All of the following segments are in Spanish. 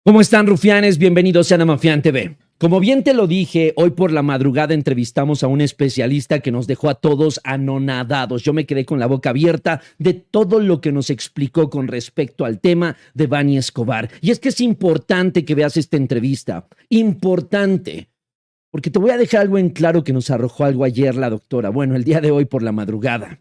¿Cómo están, rufianes? Bienvenidos a Mafián TV. Como bien te lo dije, hoy por la madrugada entrevistamos a un especialista que nos dejó a todos anonadados. Yo me quedé con la boca abierta de todo lo que nos explicó con respecto al tema de Bani Escobar. Y es que es importante que veas esta entrevista. Importante. Porque te voy a dejar algo en claro que nos arrojó algo ayer la doctora. Bueno, el día de hoy por la madrugada.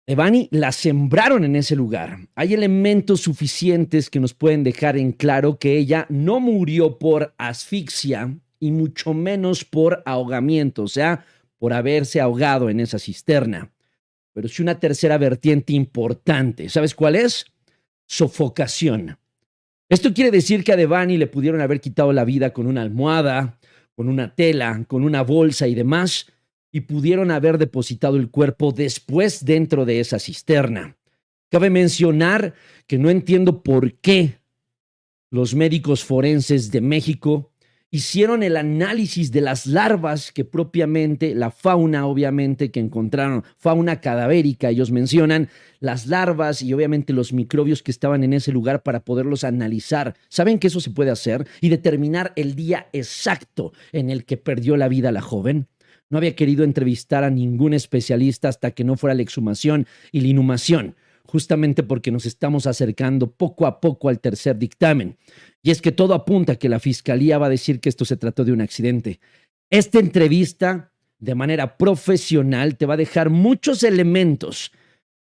Devani la sembraron en ese lugar. Hay elementos suficientes que nos pueden dejar en claro que ella no murió por asfixia y mucho menos por ahogamiento, o sea, por haberse ahogado en esa cisterna. Pero sí una tercera vertiente importante. ¿Sabes cuál es? Sofocación. Esto quiere decir que a Devani le pudieron haber quitado la vida con una almohada, con una tela, con una bolsa y demás, y pudieron haber depositado el cuerpo después dentro de esa cisterna. Cabe mencionar que no entiendo por qué los médicos forenses de México hicieron el análisis de las larvas que propiamente, la fauna obviamente que encontraron, fauna cadavérica, ellos mencionan las larvas y obviamente los microbios que estaban en ese lugar para poderlos analizar. ¿Saben que eso se puede hacer? Y determinar el día exacto en el que perdió la vida la joven. No había querido entrevistar a ningún especialista hasta que no fuera la exhumación y la inhumación, justamente porque nos estamos acercando poco a poco al tercer dictamen. Y es que todo apunta a que la fiscalía va a decir que esto se trató de un accidente. Esta entrevista, de manera profesional, te va a dejar muchos elementos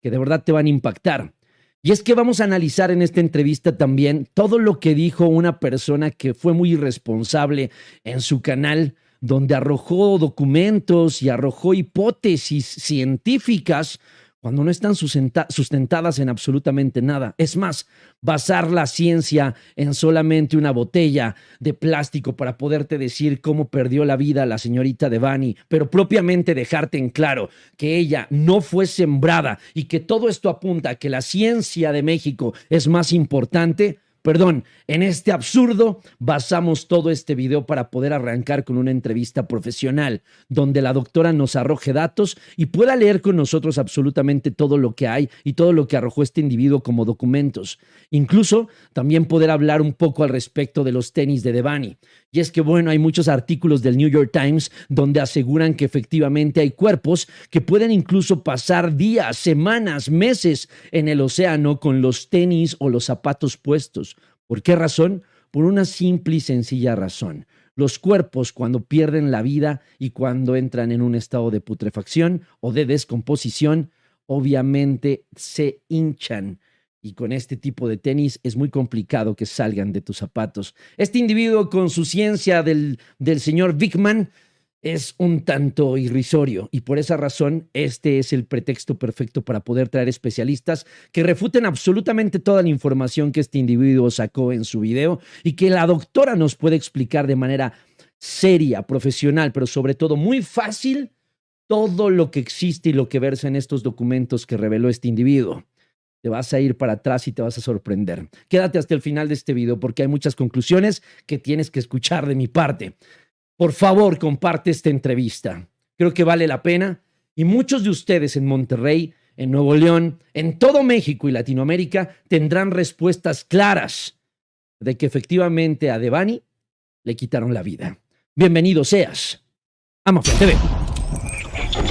que de verdad te van a impactar. Y es que vamos a analizar en esta entrevista también todo lo que dijo una persona que fue muy irresponsable en su canal, donde arrojó documentos y arrojó hipótesis científicas cuando no están sustentadas en absolutamente nada. Es más, basar la ciencia en solamente una botella de plástico para poderte decir cómo perdió la vida la señorita Devani, pero propiamente dejarte en claro que ella no fue sembrada y que todo esto apunta a que la ciencia de México es más importante. Perdón, en este absurdo basamos todo este video para poder arrancar con una entrevista profesional donde la doctora nos arroje datos y pueda leer con nosotros absolutamente todo lo que hay y todo lo que arrojó este individuo como documentos. Incluso también poder hablar un poco al respecto de los tenis de Devani. Y es que, bueno, hay muchos artículos del New York Times donde aseguran que efectivamente hay cuerpos que pueden incluso pasar días, semanas, meses en el océano con los tenis o los zapatos puestos. ¿Por qué razón? Por una simple y sencilla razón. Los cuerpos, cuando pierden la vida y cuando entran en un estado de putrefacción o de descomposición, obviamente se hinchan. Y con este tipo de tenis es muy complicado que salgan de tus zapatos. Este individuo, con su ciencia del señor Bickman, es un tanto irrisorio y por esa razón este es el pretexto perfecto para poder traer especialistas que refuten absolutamente toda la información que este individuo sacó en su video y que la doctora nos puede explicar de manera seria, profesional, pero sobre todo muy fácil todo lo que existe y lo que versa en estos documentos que reveló este individuo. Te vas a ir para atrás y te vas a sorprender. Quédate hasta el final de este video porque hay muchas conclusiones que tienes que escuchar de mi parte. Por favor, comparte esta entrevista. Creo que vale la pena y muchos de ustedes en Monterrey, en Nuevo León, en todo México y Latinoamérica tendrán respuestas claras de que efectivamente a Devani le quitaron la vida. Bienvenido seas a Mafián TV.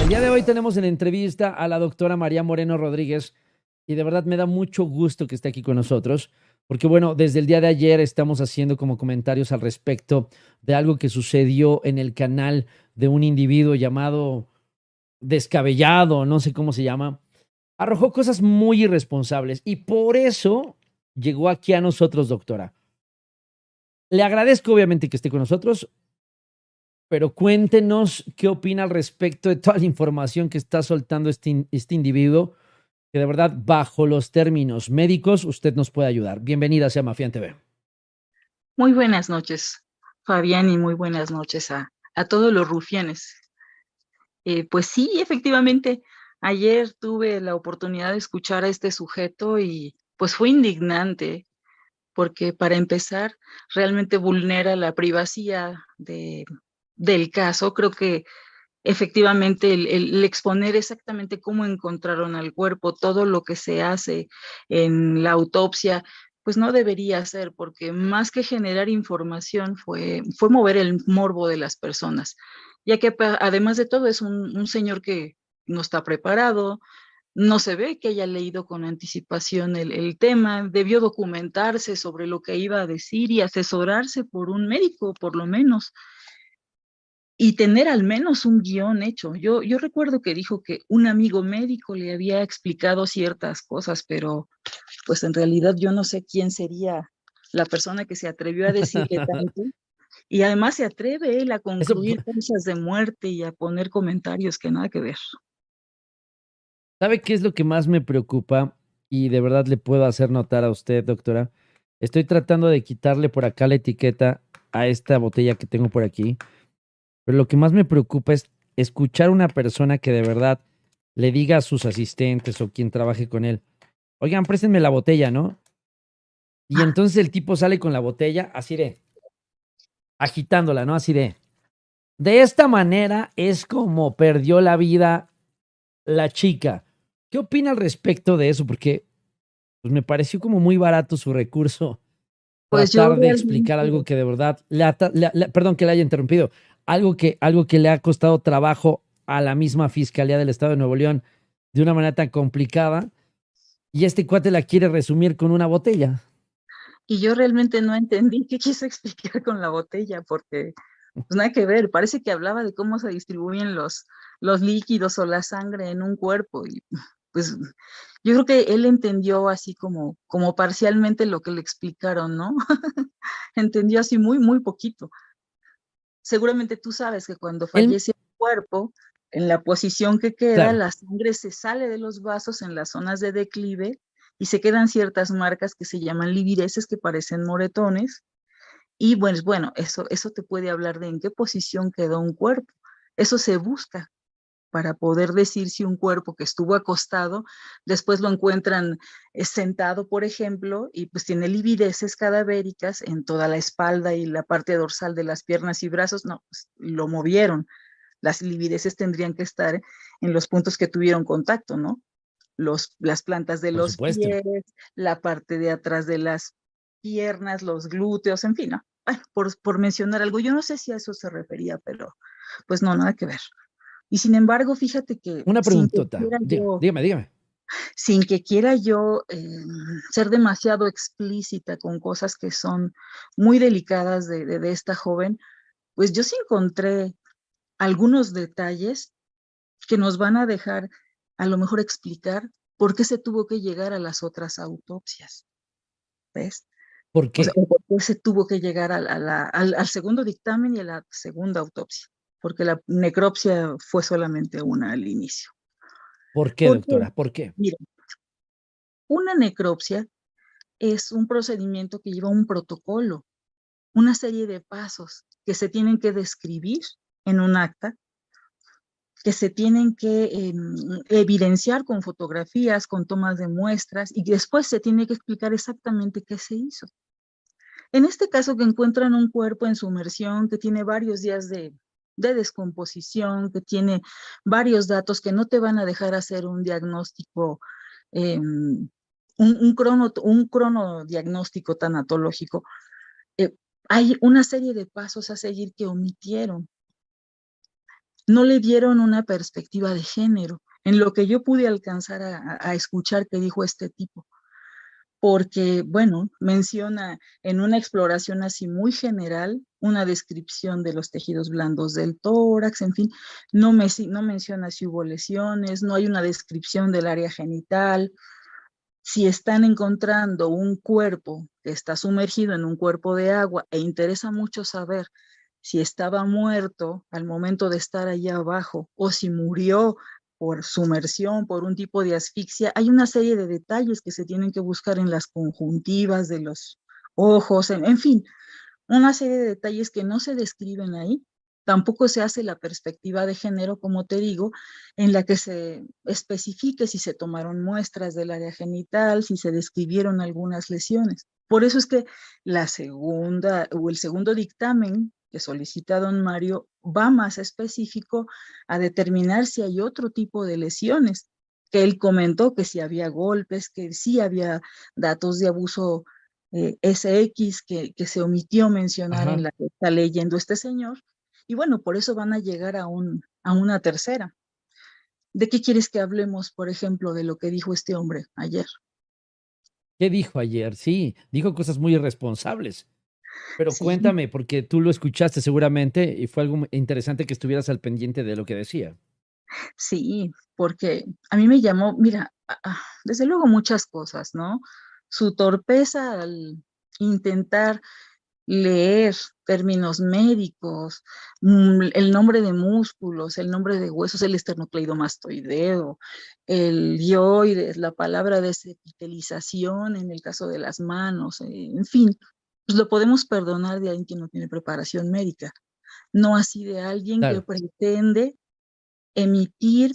El día de hoy tenemos en entrevista a la doctora María Moreno Rodríguez y de verdad me da mucho gusto que esté aquí con nosotros. Porque bueno, desde el día de ayer estamos haciendo como comentarios al respecto de algo que sucedió en el canal de un individuo llamado Descabellado, no sé cómo se llama. Arrojó cosas muy irresponsables y por eso llegó aquí a nosotros, doctora. Le agradezco obviamente que esté con nosotros, pero cuéntenos qué opina al respecto de toda la información que está soltando este individuo, que de verdad, bajo los términos médicos, usted nos puede ayudar. Bienvenida sea Mafián TV. Muy buenas noches, Fabián, y muy buenas noches a todos los rufianes. Pues sí, efectivamente, ayer tuve la oportunidad de escuchar a este sujeto y pues fue indignante, porque para empezar, realmente vulnera la privacidad del caso. Creo que efectivamente el exponer exactamente cómo encontraron al cuerpo, todo lo que se hace en la autopsia, pues no debería ser, porque más que generar información fue mover el morbo de las personas, ya que además de todo es un señor que no está preparado, no se ve que haya leído con anticipación el tema, debió documentarse sobre lo que iba a decir y asesorarse por un médico, por lo menos, y tener al menos un guión hecho. Yo recuerdo que dijo que un amigo médico le había explicado ciertas cosas, pero pues en realidad yo no sé quién sería la persona que se atrevió a decirle tanto. Y además se atreve él a Eso, concluir causas de muerte y a poner comentarios que nada que ver. ¿sabe qué es lo que más me preocupa? Y de verdad le puedo hacer notar a usted, doctora. Estoy tratando de quitarle por acá la etiqueta a esta botella que tengo por aquí, pero lo que más me preocupa es escuchar a una persona que de verdad le diga a sus asistentes o quien trabaje con él, oigan, préstenme la botella, ¿no? Y entonces el tipo sale con la botella así de, agitándola, ¿no? Así de esta manera es como perdió la vida la chica. ¿Qué opina al respecto de eso? Porque pues, me pareció como muy barato su recurso, Pues yo tratar de explicar realmente, algo que de verdad, perdón que le haya interrumpido, algo que le ha costado trabajo a la misma Fiscalía del Estado de Nuevo León de una manera tan complicada, y este cuate la quiere resumir con una botella. y yo realmente no entendí qué quiso explicar con la botella, porque pues nada que ver, parece que hablaba de cómo se distribuyen los líquidos o la sangre en un cuerpo, y pues yo creo que él entendió así como parcialmente lo que le explicaron, ¿no? Entendió así muy, muy poquito. Seguramente tú sabes que cuando Él, fallece un cuerpo, en la posición que queda, claro, la sangre se sale de los vasos en las zonas de declive y se quedan ciertas marcas que se llaman livireces, que parecen moretones. Y bueno, eso te puede hablar de en qué posición quedó un cuerpo. Eso se busca para poder decir si un cuerpo que estuvo acostado, después lo encuentran sentado, por ejemplo, y pues tiene livideces cadavéricas en toda la espalda y la parte dorsal de las piernas y brazos. No, pues lo movieron. Las livideces tendrían que estar en los puntos que tuvieron contacto, ¿no? Las plantas de por los supuesto. pies, la parte de atrás de las piernas, los glúteos, en fin, ¿no? Ay, por mencionar algo, yo no sé si a eso se refería, pero pues no, nada que ver. Y sin embargo, fíjate que Una preguntota, dígame. sin que quiera yo ser demasiado explícita con cosas que son muy delicadas de esta joven, pues yo sí encontré algunos detalles que nos van a dejar a lo mejor explicar por qué se tuvo que llegar a las otras autopsias, ¿ves? ¿Por O sea, qué? o por qué se tuvo que llegar al segundo dictamen y a la segunda autopsia, porque la necropsia fue solamente una al inicio. ¿Por qué, Porque, doctora? ¿Por qué? mira, una necropsia es un procedimiento que lleva un protocolo, una serie de pasos que se tienen que describir en un acta, que se tienen que evidenciar con fotografías, con tomas de muestras, y después se tiene que explicar exactamente qué se hizo. En este caso, que encuentran un cuerpo en sumersión que tiene varios días de descomposición, que tiene varios datos que no te van a dejar hacer un diagnóstico, un cronodiagnóstico tanatológico. eh, Hay una serie de pasos a seguir que omitieron. No le dieron una perspectiva de género, en lo que yo pude alcanzar a escuchar que dijo este tipo, porque, bueno, menciona en una exploración así muy general una descripción de los tejidos blandos del tórax, en fin, no menciona si hubo lesiones, no hay una descripción del área genital. Si están encontrando un cuerpo que está sumergido en un cuerpo de agua e interesa mucho saber si estaba muerto al momento de estar allá abajo o si murió por sumersión, por un tipo de asfixia, hay una serie de detalles que se tienen que buscar en las conjuntivas de los ojos, en fin, una serie de detalles que no se describen ahí. Tampoco se hace la perspectiva de género, como te digo, en la que se especifique si se tomaron muestras del área genital, si se describieron algunas lesiones. Por eso es que la segunda o el segundo dictamen que solicita don Mario va más específico a determinar si hay otro tipo de lesiones, que él comentó que si había golpes, que sí había datos de abuso SX que se omitió mencionar en Ajá. la que está leyendo este señor. Y bueno, por eso van a llegar a una tercera. ¿De qué quieres que hablemos, por ejemplo, de lo que dijo este hombre ayer? ¿Qué dijo ayer? Sí, dijo cosas muy irresponsables. Pero Sí, cuéntame, porque tú lo escuchaste seguramente y fue algo interesante que estuvieras al pendiente de lo que decía. sí, porque a mí me llamó, mira, desde luego muchas cosas, ¿no? Su torpeza al intentar leer términos médicos, el nombre de músculos, el nombre de huesos, el esternocleidomastoideo, el dioides, la palabra desepitelización en el caso de las manos, en fin, pues lo podemos perdonar de alguien que no tiene preparación médica, no así de alguien que Claro. pretende emitir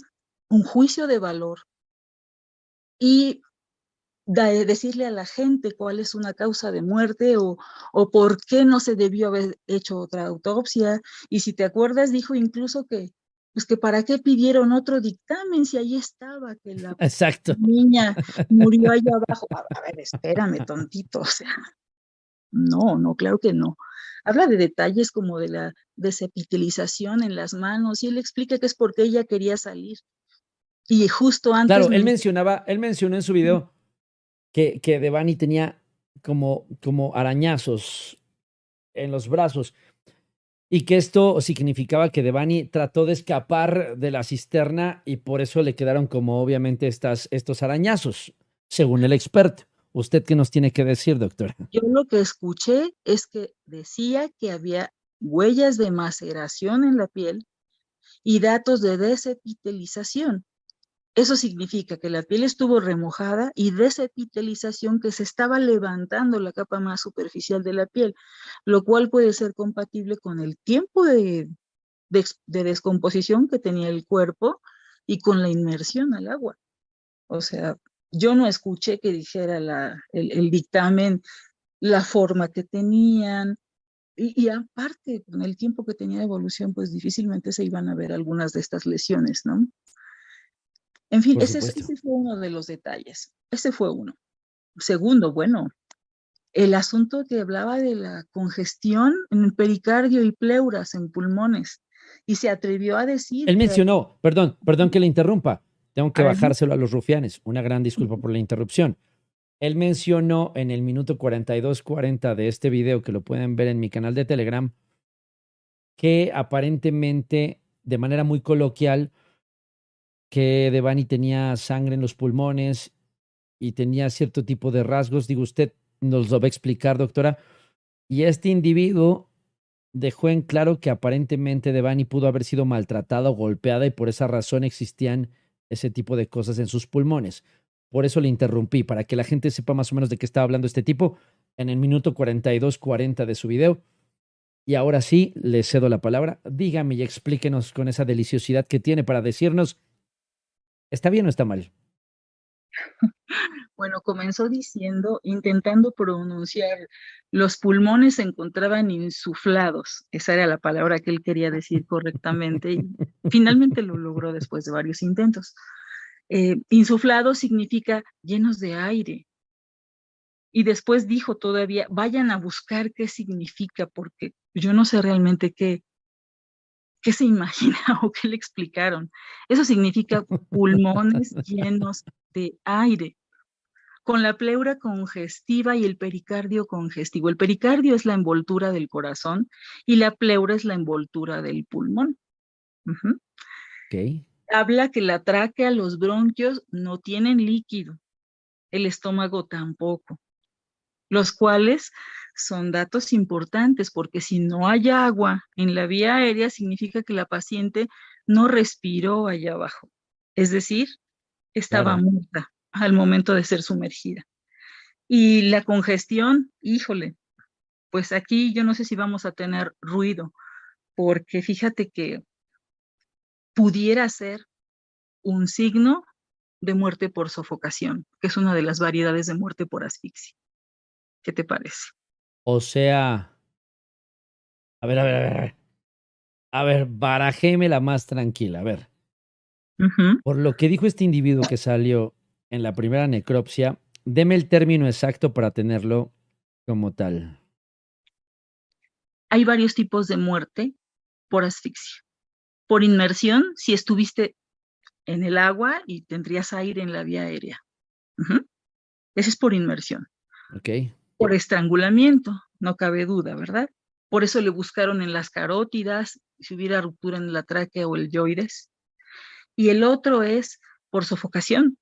un juicio de valor y decirle a la gente cuál es una causa de muerte o por qué no se debió haber hecho otra autopsia. Y si te acuerdas, dijo incluso que, pues que para qué pidieron otro dictamen si ahí estaba, que la Exacto. niña murió allá abajo. A ver, espérame, tontito, o sea, no, no, claro que no. Habla de detalles como de la desepitelización en las manos y él explica que es porque ella quería salir. Y justo antes Claro, él mencionó en su video que Devani tenía como arañazos en los brazos y que esto significaba que Devani trató de escapar de la cisterna y por eso le quedaron como obviamente estos arañazos, según el experto. ¿Usted qué nos tiene que decir, doctora? Yo lo que escuché es que decía que había huellas de maceración en la piel y datos de desepitelización. Eso significa que la piel estuvo remojada y desepitelización, que se estaba levantando la capa más superficial de la piel, lo cual puede ser compatible con el tiempo de descomposición que tenía el cuerpo y con la inmersión al agua. O sea, yo no escuché que dijera el dictamen la forma que tenían, y aparte, con el tiempo que tenía de evolución, pues difícilmente se iban a ver algunas de estas lesiones, ¿no? En fin, Por supuesto. ese fue uno de los detalles. Ese fue uno. Segundo, bueno, el asunto que hablaba de la congestión en el pericardio y pleuras en pulmones. Y se atrevió a decir Él que mencionó, perdón que le interrumpa, tengo que adelante. bajárselo a los rufianes, una gran disculpa por la interrupción. Él mencionó en el minuto 42:40 de este video, que lo pueden ver en mi canal de Telegram, que aparentemente, de manera muy coloquial, que Devani tenía sangre en los pulmones y tenía cierto tipo de rasgos. Digo, usted nos lo va a explicar, doctora. Y este individuo dejó en claro que aparentemente Devani pudo haber sido maltratada o golpeada y por esa razón existían ese tipo de cosas en sus pulmones. Por eso le interrumpí, para que la gente sepa más o menos de qué estaba hablando este tipo en el minuto 42:40 de su video. Y ahora sí, le cedo la palabra. Dígame y explíquenos con esa deliciosidad que tiene para decirnos, ¿está bien o está mal? Bueno, comenzó diciendo, intentando pronunciar, los pulmones se encontraban insuflados. Esa era la palabra que él quería decir correctamente y finalmente lo logró después de varios intentos. Insuflado significa llenos de aire. Y después dijo todavía, vayan a buscar qué significa, porque yo no sé realmente qué se imagina o qué le explicaron. Eso significa pulmones llenos de aire, con la pleura congestiva y el pericardio congestivo. El pericardio es la envoltura del corazón y la pleura es la envoltura del pulmón. Ujú. Ok, Habla que la tráquea, los bronquios no tienen líquido, el estómago tampoco, los cuales son datos importantes porque si no hay agua en la vía aérea significa que la paciente no respiró allá abajo, es decir, estaba claro. muerta al momento de ser sumergida. Y la congestión, híjole, pues aquí yo no sé si vamos a tener ruido, porque fíjate que pudiera ser un signo de muerte por sofocación, que es una de las variedades de muerte por asfixia. ¿Qué te parece? O sea, a ver, barajémela más tranquila. A ver, Ujú. por lo que dijo este individuo que salió en la primera necropsia, deme el término exacto para tenerlo como tal? Hay varios tipos de muerte por asfixia. Por inmersión, si estuviste en el agua y tendrías aire en la vía aérea. Ujú. Ese es por inmersión. ¿Ok? Por estrangulamiento, no cabe duda, ¿verdad? Por eso le buscaron en las carótidas, si hubiera ruptura en la tráquea o el yoides. Y el otro es por sofocación,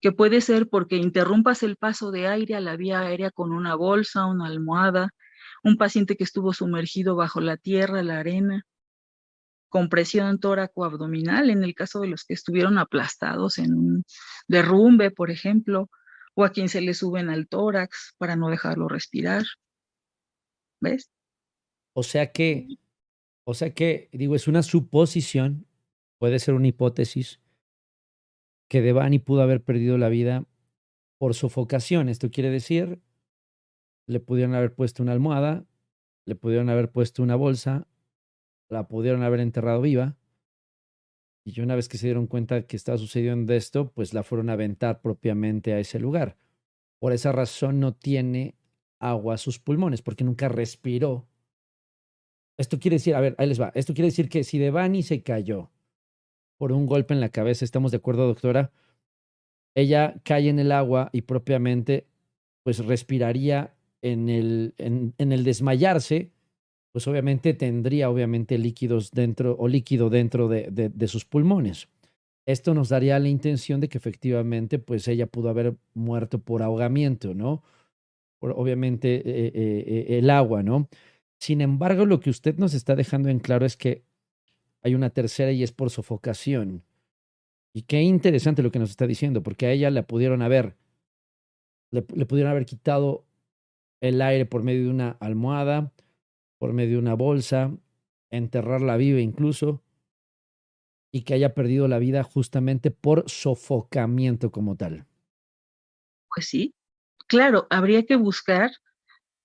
que puede ser porque interrumpas el paso de aire a la vía aérea con una bolsa, una almohada, un paciente que estuvo sumergido bajo la tierra, la arena, compresión tóraco-abdominal, en el caso de los que estuvieron aplastados en un derrumbe, por ejemplo, o a quien se le suben al tórax para no dejarlo respirar, ¿ves? O sea que, digo, es una suposición, puede ser una hipótesis, que Devani pudo haber perdido la vida por sofocación. Esto quiere decir, le pudieron haber puesto una almohada, le pudieron haber puesto una bolsa, la pudieron haber enterrado viva, y una vez que se dieron cuenta que estaba sucediendo esto, pues la fueron a aventar propiamente a ese lugar. Por esa razón no tiene agua a sus pulmones, porque nunca respiró. Esto quiere decir, a ver, ahí les va. Esto quiere decir que si Devani se cayó por un golpe en la cabeza, ¿estamos de acuerdo, doctora? Ella cae en el agua y propiamente, pues respiraría en el desmayarse, pues obviamente tendría obviamente líquidos dentro o líquido dentro de sus pulmones. Esto nos daría la intención de que efectivamente, pues ella pudo haber muerto por ahogamiento, ¿no? Por, obviamente el agua, ¿no? Sin embargo, lo que usted nos está dejando en claro es que hay una tercera y es por sofocación. Y qué interesante lo que nos está diciendo, porque a ella le pudieron haber quitado el aire por medio de una almohada, por medio de una bolsa, enterrarla viva incluso, y que haya perdido la vida justamente por sofocamiento como tal. Pues sí, claro, habría que buscar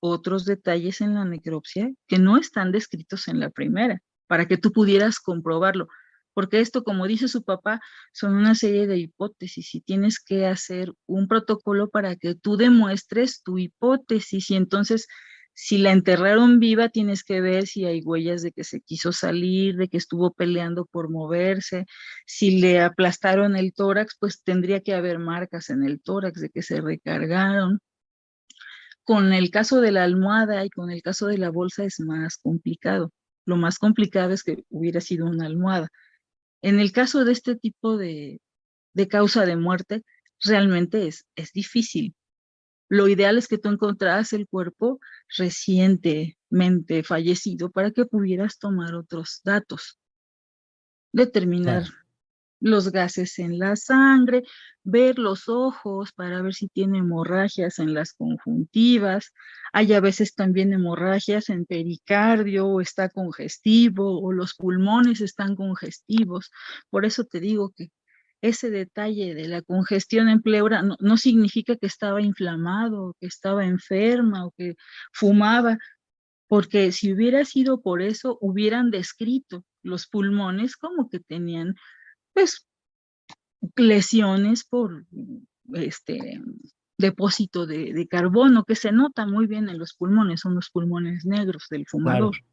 otros detalles en la necropsia que no están descritos en la primera, para que tú pudieras comprobarlo. Porque esto, como dice su papá, son una serie de hipótesis y tienes que hacer un protocolo para que tú demuestres tu hipótesis. Y entonces, si la enterraron viva, tienes que ver si hay huellas de que se quiso salir, de que estuvo peleando por moverse. Si le aplastaron el tórax, pues tendría que haber marcas en el tórax de que se recargaron. Con el caso de la almohada y con el caso de la bolsa es más complicado. Lo más complicado es que hubiera sido una almohada. En el caso de este tipo de causa de muerte, realmente es difícil. Lo ideal es que tú encontraras el cuerpo recientemente fallecido para que pudieras tomar otros datos, determinar Claro, los gases en la sangre, ver los ojos para ver si tiene hemorragias en las conjuntivas. Hay a veces también hemorragias en pericardio o está congestivo o los pulmones están congestivos. Por eso te digo que ese detalle de la congestión en pleura no significa que estaba inflamado, que estaba enferma o que fumaba, porque si hubiera sido por eso, hubieran descrito los pulmones como que tenían pues lesiones por este depósito de carbono que se nota muy bien en los pulmones, son los pulmones negros del fumador. claro,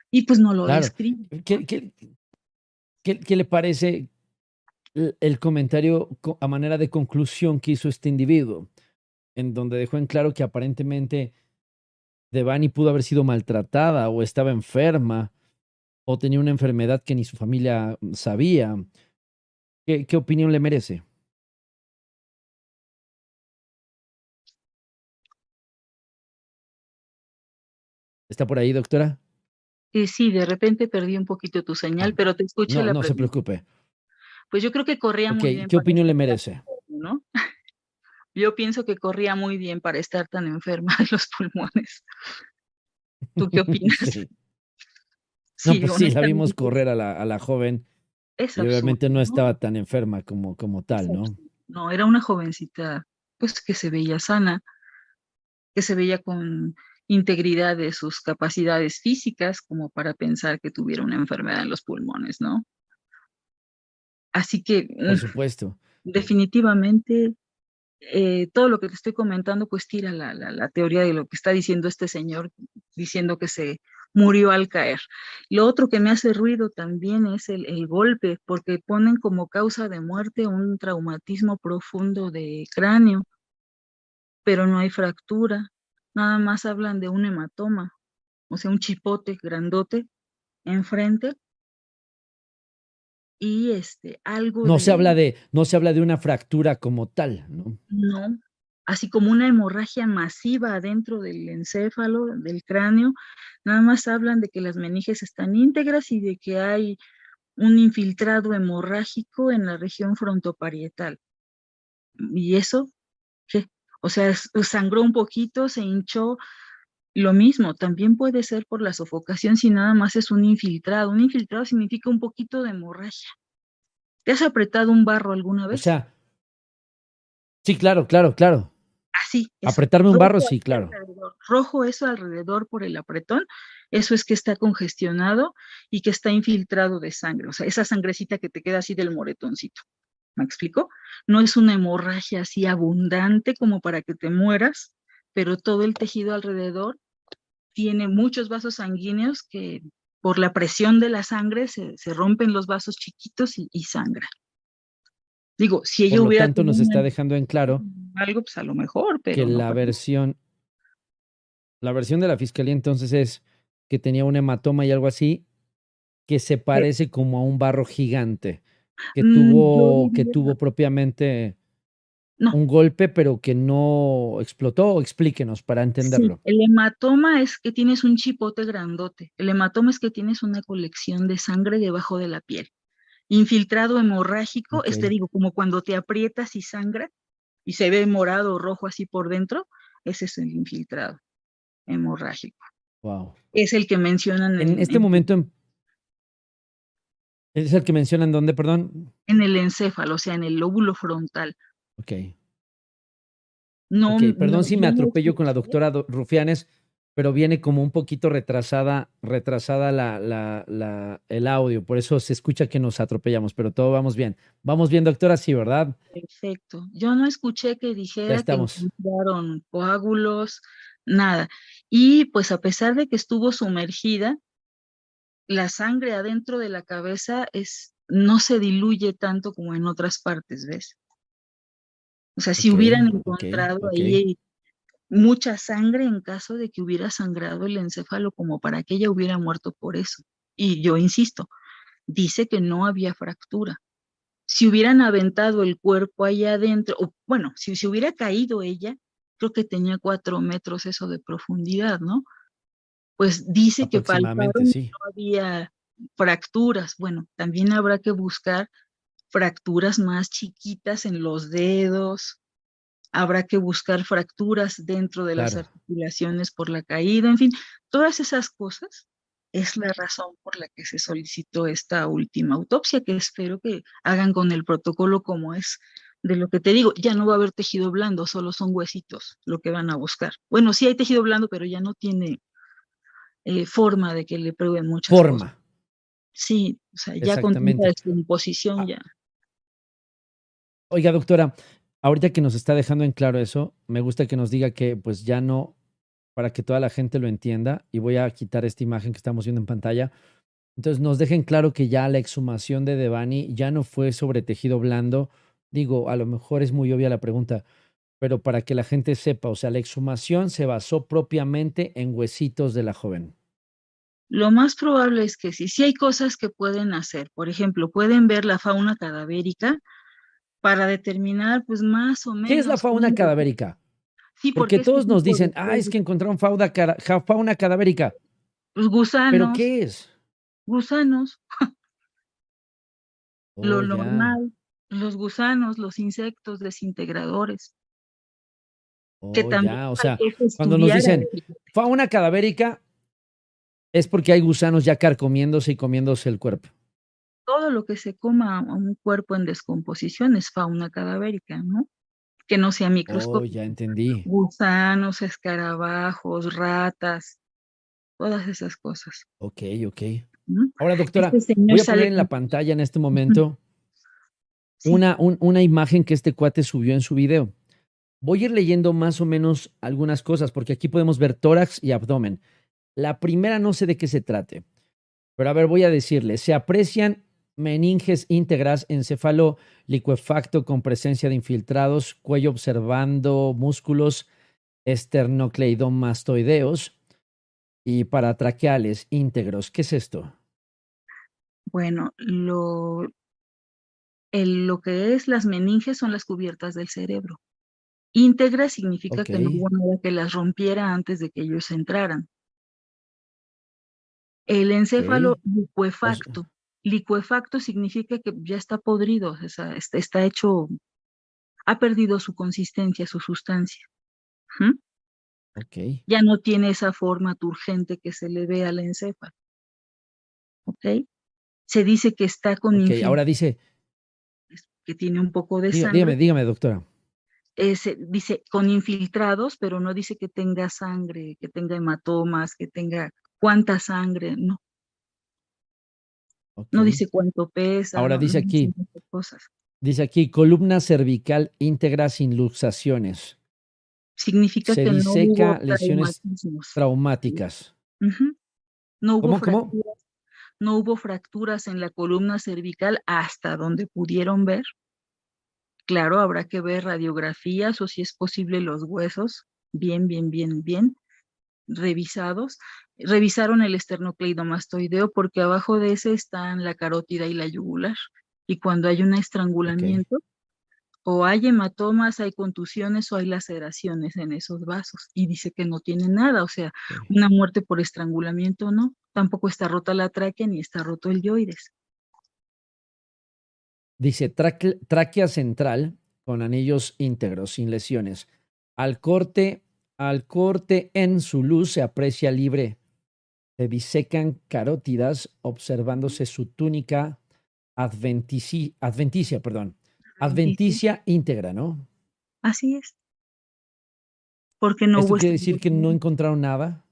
Y pues no lo claro. describe. ¿Qué le parece el comentario a manera de conclusión que hizo este individuo? En donde dejó en claro que aparentemente Devani pudo haber sido maltratada o estaba enferma o tenía una enfermedad que ni su familia sabía. ¿Qué opinión le merece? ¿Está por ahí, doctora? Sí, de repente perdí un poquito tu Ah, señal, pero te escucho no, la no se pregunta. preocupe. Pues yo creo que corría Ok, muy bien ¿qué para opinión le estar tan merece? enfermo, ¿no? Yo pienso que corría muy bien para estar tan enferma de los pulmones. ¿Tú qué opinas? Sí. No, Sí, pues sí, la vimos honestamente correr a la joven es y absurdo, obviamente no ¿no? estaba tan enferma como Es tal, ¿no? absurdo. No, era una jovencita, pues que se veía sana, que se veía con integridad de sus capacidades físicas como para pensar que tuviera una enfermedad en los pulmones, ¿no? Así que Por supuesto. definitivamente todo lo que te estoy comentando, pues tira la teoría de lo que está diciendo este señor, diciendo que se murió al caer. Lo otro que me hace ruido también es el golpe, porque ponen como causa de muerte un traumatismo profundo de cráneo, pero no hay fractura, nada más hablan de un hematoma, o sea, un chipote grandote enfrente y algo No se habla de una fractura como tal, ¿no? no, así como una hemorragia masiva dentro del encéfalo, del cráneo, nada más hablan de que las meninges están íntegras y de que hay un infiltrado hemorrágico en la región frontoparietal. ¿Y eso qué? O sea, sangró un poquito, se hinchó, lo mismo, también puede ser por la sofocación si nada más es un infiltrado. Un infiltrado significa un poquito de hemorragia. ¿Te has apretado un barro alguna O vez? sea, sí, claro, claro, claro. Así, eso. Apretarme un barro, Rojo sí, aquí claro. alrededor. Rojo eso alrededor por el apretón. Eso es que está congestionado y que está infiltrado de sangre. O sea, esa sangrecita que te queda así del moretoncito. ¿Me explico? No es una hemorragia así abundante como para que te mueras, pero todo el tejido alrededor tiene muchos vasos sanguíneos que por la presión de la sangre se rompen los vasos chiquitos y sangra. Digo, si Por ella lo hubiera tanto, tenido nos está dejando en claro algo, pues a lo mejor, que pero no pasó. la versión de la fiscalía entonces es que tenía un hematoma y algo así, que se Eh, parece como a un barro gigante, yo que diría, tuvo propiamente no, un golpe, pero que no explotó. Explíquenos para sí, entenderlo. el hematoma es que tienes un chipote grandote. El hematoma es que tienes una colección de sangre debajo de la piel. Infiltrado hemorrágico, Ok, digo, como cuando te aprietas y sangra y se ve morado o rojo así por dentro, ese es el infiltrado hemorrágico. wow. Es el que mencionan En este momento, ¿es el que mencionan dónde, perdón? en el encéfalo, o sea, en el lóbulo frontal. Ok, No, ok. no, Perdón si me yo no atropello con la escuché. doctora Rufianes, pero viene como un poquito retrasada el audio. Por eso se escucha que nos atropellamos, pero todo vamos bien. Vamos bien, doctora, sí, ¿verdad? Perfecto. Yo no escuché que Ya dijera que estamos. encontraron coágulos, nada. Y pues a pesar de que estuvo sumergida, la sangre adentro de la cabeza no se diluye tanto como en otras partes, ¿ves? O sea, si Ok, hubieran ok, encontrado ok. ahí mucha sangre en caso de que hubiera sangrado el encéfalo como para que ella hubiera muerto por eso. Y yo insisto, dice que no había fractura. Si hubieran aventado el cuerpo allá adentro, o bueno, si se hubiera caído ella, creo que tenía 4 metros eso de profundidad, ¿no? Pues dice que Aproximadamente, palparon y sí. no había fracturas. Bueno, también habrá que buscar fracturas más chiquitas en los dedos, habrá que buscar fracturas dentro de las Claro. articulaciones por la caída, en fin, todas esas cosas es la razón por la que se solicitó esta última autopsia, que espero que hagan con el protocolo como es. De lo que te digo, ya no va a haber tejido blando, solo son huesitos lo que van a buscar. Bueno, sí hay tejido blando, pero ya no tiene forma de que le prueben muchas cosas. Forma. Sí, o sea, ya con tanta Exactamente. descomposición Ah, ya. oiga, doctora, ahorita que nos está dejando en claro eso, me gusta que nos diga que pues ya no, para que toda la gente lo entienda, y voy a quitar esta imagen que estamos viendo en pantalla. Entonces nos dejen claro que ya la exhumación de Devani ya no fue sobre tejido blando. Digo, a lo mejor es muy obvia la pregunta, pero para que la gente sepa, o sea, la exhumación se basó propiamente en huesitos de la joven. Lo más probable es que sí, sí hay cosas que pueden hacer. Por ejemplo, pueden ver la fauna cadavérica para determinar, pues más o ¿Qué es la menos fauna cómo. cadavérica? Sí, Porque porque este todos nos tipo dicen, ah, es que encontraron fauna cadavérica. los ¿Pero gusanos, qué es? gusanos, Oh, lo ya, normal, los gusanos, los insectos desintegradores, que oh, también ya. O sea, faltó que cuando nos estudiara dicen fauna cadavérica, es porque hay gusanos ya carcomiéndose y comiéndose el cuerpo. todo lo que se coma a un cuerpo en descomposición es fauna cadavérica, ¿no? Que no sea Oh, ya microscópico. entendí. Gusanos, escarabajos, ratas, todas esas cosas. Ok, ok. ¿No? Ahora, doctora, Este señor voy a poner sale en la con... pantalla en este Ujú, momento sí, una imagen que este cuate subió en su video. Voy a ir leyendo más o menos algunas cosas, porque aquí podemos ver tórax y abdomen. La primera no sé de qué se trate, pero a ver, voy a decirle, se aprecian meninges íntegras, encéfalo licuefacto con presencia de infiltrados, cuello observando músculos esternocleidomastoideos y paratraqueales íntegros. ¿Qué es esto? Bueno, lo que es las meninges son las cubiertas del cerebro. Íntegra significa Ok. que no hubo nada que las rompiera antes de que ellos entraran. El encéfalo Ok. O s- licuefacto. Licuefacto significa que ya está podrido, o sea, está hecho, ha perdido su consistencia, su sustancia. Ujú. ok. Ya no tiene esa forma turgente que se le ve al encéfalo, ¿ok? Se dice que está con Ok. Ahora dice, que tiene un poco de dígame, sangre. dígame, doctora. Dice con infiltrados, pero no dice que tenga sangre, que tenga hematomas, que tenga cuánta sangre, no, Ok. no dice cuánto pesa, Ahora no, no dice muchas cosas. dice aquí, columna cervical íntegra sin luxaciones. Significa Se que no hubo diseca lesiones traumatismos. traumáticas. Ujú. No hubo ¿Cómo? fracturas, no hubo fracturas en la columna cervical hasta donde pudieron ver. Claro, habrá que ver radiografías o si es posible los huesos, bien revisados. Revisaron el esternocleidomastoideo porque abajo de ese están la carótida y la yugular. Y cuando hay un Ok. estrangulamiento, o hay hematomas, hay contusiones o hay laceraciones en esos vasos. Y dice que no tiene nada, o sea, Ok. una muerte por estrangulamiento no. Tampoco está rota la tráquea ni está roto el yoides. Dice tráquea central con anillos íntegros, sin lesiones. Al corte, al corte en su luz se aprecia libre. Se disecan carótidas observándose su túnica adventicia, perdón. Dice, Adventicia íntegra, ¿no? así es, porque no Esto hubo quiere decir que no estrangulamiento, encontraron nada.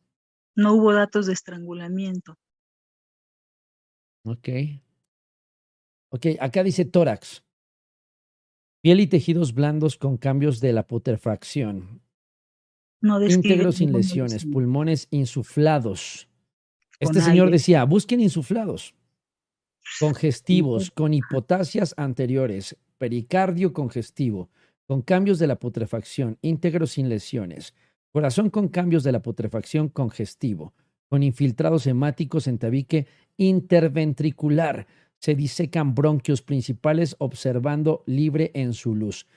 no hubo datos de estrangulamiento. Ok. Ok, acá dice tórax. Piel y tejidos blandos con cambios de la putrefacción. No describe Íntegros sin ninguna lesiones, lesión pulmones insuflados. con Este señor aire. decía, busquen insuflados, Entonces, congestivos, con hipotasias anteriores, pericardio congestivo, con cambios de la putrefacción, íntegros sin lesiones, corazón con cambios de la putrefacción congestivo, con infiltrados hemáticos en tabique interventricular. Se disecan bronquios principales observando libre en su luz.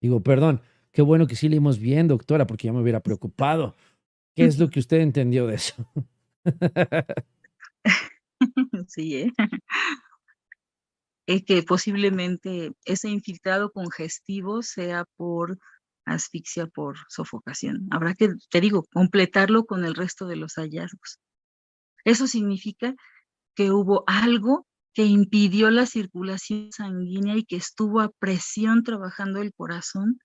Digo, perdón, qué bueno que sí leímos bien, doctora, porque ya me hubiera preocupado. ¿Qué es lo que usted entendió de eso? sí, ¿eh? Es que posiblemente ese infiltrado congestivo sea por asfixia por sofocación. Habrá que, te digo, completarlo con el resto de los hallazgos. Eso significa que hubo algo que impidió la circulación sanguínea y que estuvo a presión trabajando el corazón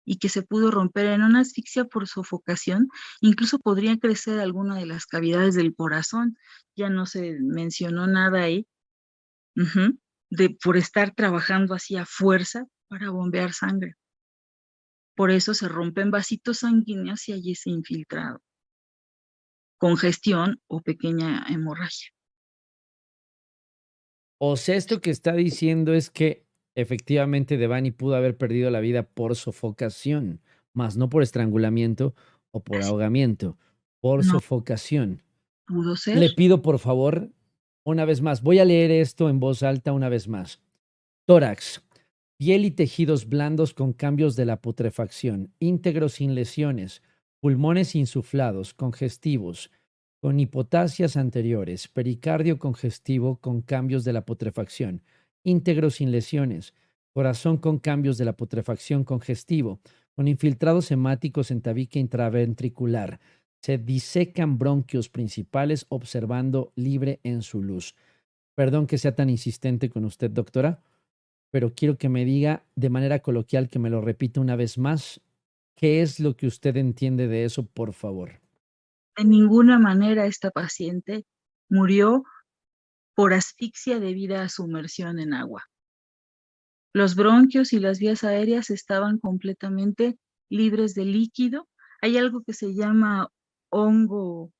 y que se pudo romper en una asfixia por sofocación. Incluso podría crecer alguna de las cavidades del corazón. Ya no se mencionó nada ahí. Ujú, por estar trabajando así a fuerza para bombear sangre. Por eso se rompen vasitos sanguíneos y allí se infiltrado, congestión o pequeña hemorragia. O sea, esto que está diciendo es que efectivamente Devani pudo haber perdido la vida por sofocación, más no por estrangulamiento o por Así ahogamiento, por no sofocación. pudo ser. Le pido por favor, una vez más, voy a leer esto en voz alta una vez más. Tórax, piel y tejidos blandos con cambios de la putrefacción, íntegros sin lesiones, pulmones insuflados, congestivos, con hipotasias anteriores, pericardio congestivo con cambios de la putrefacción, íntegro sin lesiones, corazón con cambios de la putrefacción congestivo, con infiltrados hemáticos en tabique intraventricular. Se disecan bronquios principales observando libre en su luz. Perdón que sea tan insistente con usted, doctora, pero quiero que me diga de manera coloquial, que me lo repita una vez más, ¿qué es lo que usted entiende de eso, por favor? De ninguna manera esta paciente murió por asfixia debida a sumersión en agua. Los bronquios y las vías aéreas estaban completamente libres de líquido. Hay algo que se llama hongo,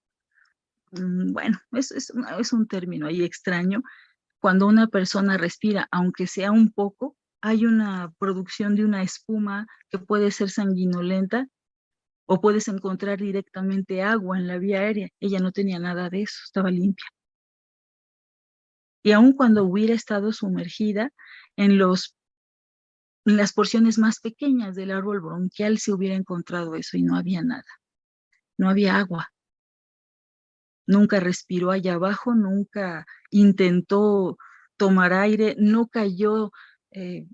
bueno, es un término ahí extraño. Cuando una persona respira, aunque sea un poco, hay una producción de una espuma que puede ser sanguinolenta o puedes encontrar directamente agua en la vía aérea. Ella no tenía nada de eso, estaba limpia. Y aun cuando hubiera estado sumergida en en las porciones más pequeñas del árbol bronquial, se hubiera encontrado eso y no había nada, no había agua. Nunca respiró allá abajo, nunca intentó tomar aire, no cayó, eh,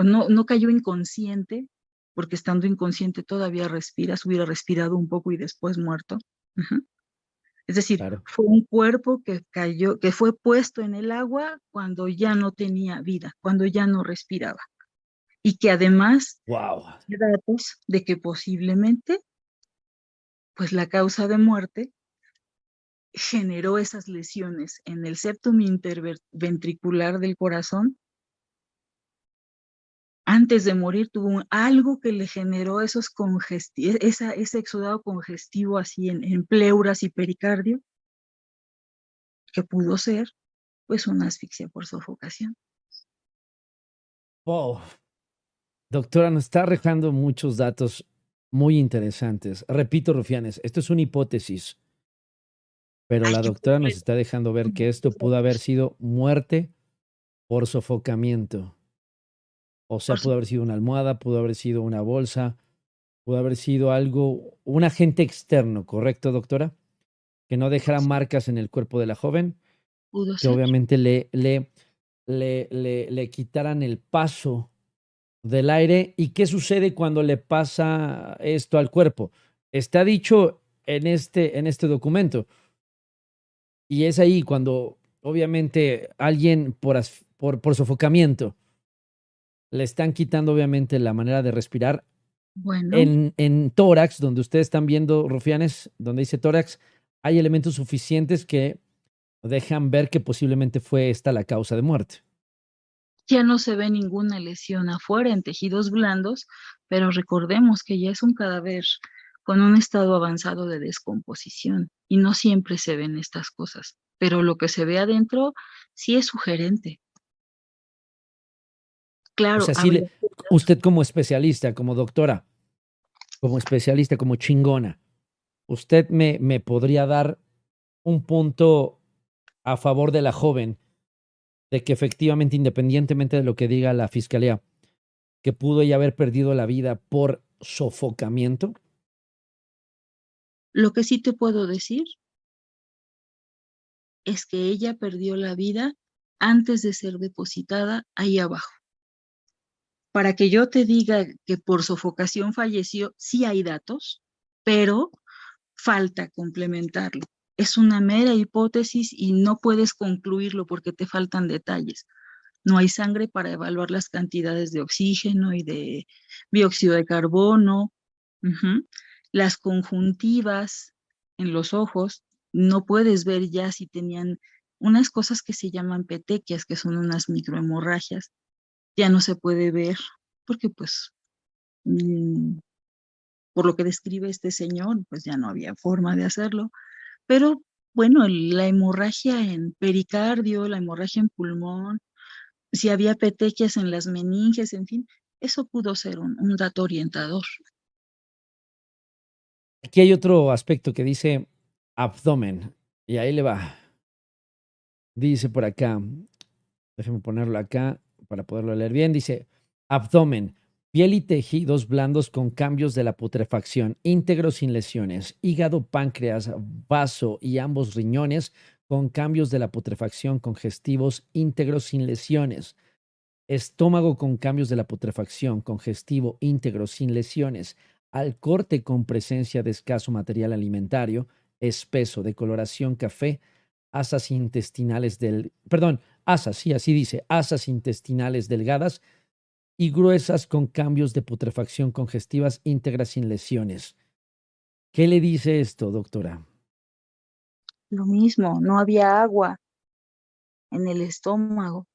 no cayó inconsciente, porque estando inconsciente todavía respiras, hubiera respirado un poco y después muerto. Ujú. Es decir, Claro. fue un cuerpo que cayó, que fue puesto en el agua cuando ya no tenía vida, cuando ya no respiraba. Y que además Wow. hay datos de que posiblemente, pues la causa de muerte generó esas lesiones en el septum interventricular del corazón. Antes de morir tuvo algo que le generó ese exudado congestivo así en pleuras y pericardio, que pudo ser pues una asfixia por sofocación. Wow. Doctora, nos está arrojando muchos datos muy interesantes. Repito, Rufianes, esto es una hipótesis, pero Hay la que doctora nos ponerle está dejando ver que esto pudo haber sido muerte por sofocamiento. O sea, por pudo su- haber sido una almohada, pudo haber sido una bolsa, pudo haber sido algo, un agente externo, ¿correcto, doctora? Que no dejara marcas en el cuerpo de la joven, pudo que ser. obviamente le quitaran el paso del aire. ¿Y qué sucede cuando le pasa esto al cuerpo? Está dicho en este documento. Y es ahí cuando obviamente alguien por sofocamiento le están quitando obviamente la manera de respirar. Bueno, En tórax, donde ustedes están viendo, Rufianes, donde dice tórax, hay elementos suficientes que dejan ver que posiblemente fue esta la causa de muerte. ya no se ve ninguna lesión afuera en tejidos blandos, pero recordemos que ya es un cadáver con un estado avanzado de descomposición y no siempre se ven estas cosas, pero lo que se ve adentro sí es sugerente. O Claro, sea, sí, habría que ver. usted como especialista, como doctora, como especialista, como chingona, usted me podría dar un punto a favor de la joven, de que efectivamente, independientemente de lo que diga la fiscalía, que pudo ella haber perdido la vida por sofocamiento. Lo que sí te puedo decir es que ella perdió la vida antes de ser depositada ahí abajo. Para que yo te diga que por sofocación falleció, sí hay datos, pero falta complementarlo. Es una mera hipótesis y no puedes concluirlo porque te faltan detalles. No hay sangre para evaluar las cantidades de oxígeno y de dióxido de carbono. Ujú. Las conjuntivas en los ojos, no puedes ver ya si tenían unas cosas que se llaman petequias, que son unas microhemorragias, ya no se puede ver porque pues mm, por lo que describe este señor, pues ya no había forma de hacerlo. Pero bueno, la hemorragia en pericardio, la hemorragia en pulmón, si había petequias en las meninges, en fin, eso pudo ser un dato orientador. Aquí hay otro aspecto que dice abdomen, y ahí le va. Dice por acá, déjeme ponerlo acá para poderlo leer bien. Dice abdomen, piel y tejidos blandos con cambios de la putrefacción, íntegros sin lesiones, hígado, páncreas, vaso y ambos riñones con cambios de la putrefacción congestivos, íntegros sin lesiones. Estómago con cambios de la putrefacción, congestivo, íntegro, sin lesiones, al corte con presencia de escaso material alimentario, espeso, de coloración café, asas intestinales asas, sí, así dice, asas intestinales delgadas y gruesas con cambios de putrefacción congestivas, íntegras, sin lesiones. ¿Qué le dice esto, doctora? Lo mismo, no había agua en el estómago.